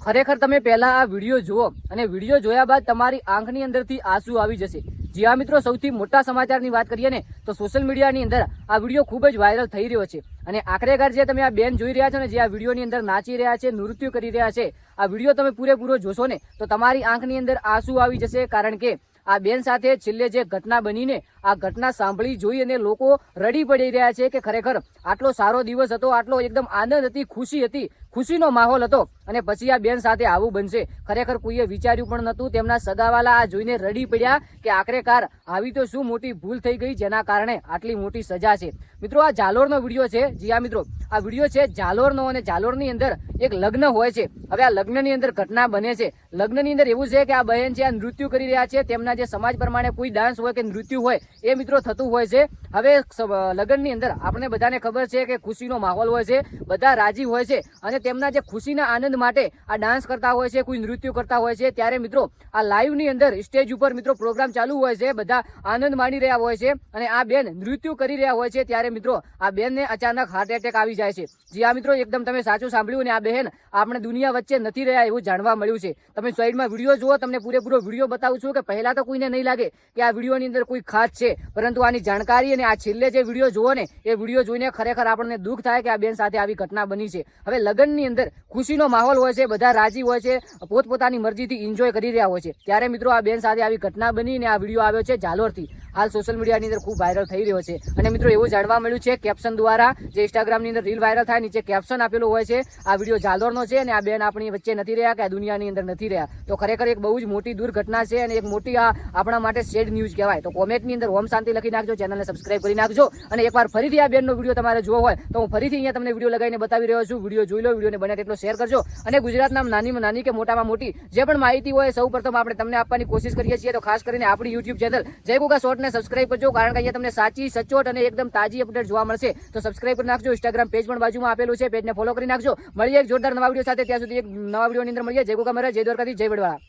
ખરેખર તમે પહેલા આ વિડીયો જુઓ અને વિડીયો જોયા બાદ તમારી આંખની અંદરથી આંસુ આવી જશે। જી હા મિત્રો, સૌથી મોટા સમાચારની વાત કરીએ ને તો સોશિયલ મીડિયાની અંદર આ વિડીયો ખૂબ જ વાયરલ થઈ રહ્યો છે અને આખરેકાર જે તમે આ બેન જોઈ રહ્યા છો ને, જે આ વિડીયોની અંદર નાચી રહ્યા છે, નૃત્ય કરી રહ્યા છે, આ વિડીયો તમે પૂરેપૂરો જોશો ને તો તમારી આંખની અંદર આંસુ આવી જશે। કારણ કે આ બેન સાથે છેલ્લે જે ઘટના બનીને આ ઘટના સાંભળી જોઈ અને લોકો રડી પડી રહ્યા છે કે ખરેખર આટલો સારો દિવસ હતો, આટલો એકદમ આનંદ હતી, ખુશી હતી, ખુશીનો માહોલ હતો અને પછી આ બેન સાથે આવું બનશે ખરેખર કોઈએ વિચાર્યું પણ નહોતું। તેમના સગાવાલા આ જોઈને રડી પડ્યા કે આખરેકાર આવી તો શું મોટી ભૂલ થઈ ગઈ જેના કારણે આટલી મોટી સજા છે। મિત્રો, આ જાલોરનો વિડીયો છે। જી હા મિત્રો, આ વિડીયો છે જાલોરનો અને જાલોરની અંદર એક લગ્ન હોય છે। હવે આ લગ્નની અંદર ઘટના બને છે। લગ્નની અંદર એવું છે કે આ બહેન છે આ નૃત્ય કરી રહ્યા છે, તેમના જે સમાજ પ્રમાણે કોઈ ડાન્સ હોય કે નૃત્ય હોય એ મિત્રો થતું હોય છે। હવે લગ્નની અંદર આપણે બધાને ખબર છે કે ખુશીનો માહોલ હોય છે, બધા રાજી હોય છે અને તેમના જે ખુશીના આનંદ માટે આ ડાન્સ કરતા હોય છે, કોઈ નૃત્ય કરતા હોય છે। ત્યારે મિત્રો આ લાઈવની અંદર સ્ટેજ ઉપર મિત્રો પ્રોગ્રામ ચાલુ હોય છે, બધા આનંદ માણી રહ્યા હોય છે અને આ બેન નૃત્ય કરી રહ્યા હોય છે। ત્યારે મિત્રો આ બેનને અચાનક હાર્ટ એટેક આવી જાય છે। જી હા મિત્રો, એકદમ તમે સાચું સાંભળ્યું અને આ બહેન આપણે દુનિયા વચ્ચે નથી રહ્યા એવું જાણવા મળ્યું છે। તમે સાઈડમાં વિડીયો જુઓ, તમને પૂરેપૂરો વિડીયો બતાવું છું કે પહેલા તો કોઈને નહીં લાગે કે આ વિડીયોની અંદર કોઈ ખાસ છે, પરંતુ આની જાણકારી અને આ છેલ્લે જે વિડીયો જુઓ ને એ વિડીયો જોઈને ખરેખર આપણને દુઃખ થાય કે આ બેન સાથે આવી ઘટના બની છે। હવે લગ્નની અંદર ખુશીનો માહોલ હોય છે, બધા રાજી હોય છે, પોતપોતાની મરજીથી એન્જોય કરી રહ્યા હોય છે। ત્યારે મિત્રો આ બેન સાથે આવી ઘટના બની અને આ વિડીયો આવ્યો છે જાલોરથી, હાલ સોશિયલ મીડિયાની અંદર ખૂબ વાયરલ થઈ રહ્યો છે। અને મિત્રો એવું જાણવા મળ્યું છે કેપ્શન દ્વારા, જે ઇન્સ્ટાગ્રામની અંદર રીલ વાયરલ થાય નીચે કેપ્શન આપેલું હોય છે આ વિડીયો જાલોરનો છે અને આ બેન આપણી વચ્ચે નથી રહ્યા કે આ દુનિયાની અંદર નથી રહ્યા। તો ખરેખર એક બહુ જ મોટી દુર્ઘટના છે અને એક મોટી આ આપણા માટે સેડ ન્યૂઝ કહેવાય। તો કોમેન્ટની અંદર ઓમ શાંતિ લખી નાખજો, ચેનલને સબસ્ક્રાઇબ કરી નાખજો અને એકવાર ફરીથી આ બેનનો વિડીયો તમારે જોવો હોય તો હું ફરીથી અહીંયા તમને વિડીયો લગાવીને બતાવી રહ્યો છું। વિડીયો જોઈ લો, વિડીયોને બને તેટલો શેર કરજો અને ગુજરાતના નાનીમાં નાની કે મોટામાં મોટી જે પણ માહિતી હોય સૌ પ્રથમ આપણે તમને આપવાની કોશિશ કરીએ છીએ। તો ખાસ કરીને આપણી યુટ્યુબ ચેનલ જય ગોગા શોર્ટને સબસ્ક્રાઇબ કરજો, કારણ કે અહીંયા તમને સાચી, સચોટ અને એકદમ તાજી અપડેટ જોવા મળશે। તો સબસ્ક્રાઇબ કરી નાખજો, ઇન્સ્ટાગ્રામ પેજ પણ બાજુમાં આપેલું છે, પેજને ફોલો કરી નાખજો। મળીએ એક જોરદાર નવા વિડીયો સાથે, ત્યાં સુધી એક નવા વિડીયોની અંદર મળીએ। જય ગોગા મહારાજ, જય દ્વારકાધીશ, જય વડવાળા।